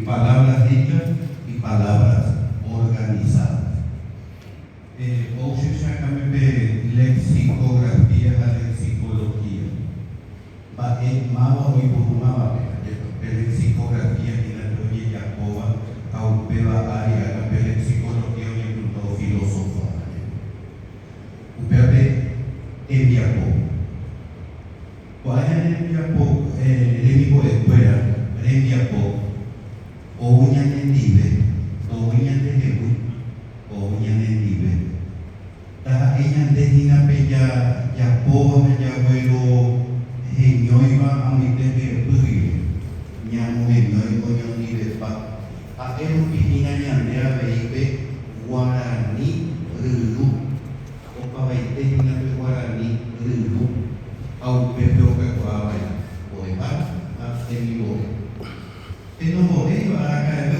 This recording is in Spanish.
palabras dichas y palabras organizadas. Hoy se llama lexicografía, la lexicología. Va en mapa hoy por una mapa, lexicografía y la teoría Jacoba, aupeba área, la lexicología y el todo filósofo. Upebe enviapo. Cuando enviapo, el enemigo de fuera, enviapo. O uña en libre, o uña de jebu, o uña en libre. Ta ella de dina bella, ya poa, ya vuelo, genioiva a mi bebé bui, ñamo genioivo, ñamo ni bepa. A él pidina ñandea beibe, guarani, rulu. O pa baite dina be guarani, rulu. Au pepe o que guava, o eba, a semi boe. Pero no voy a caer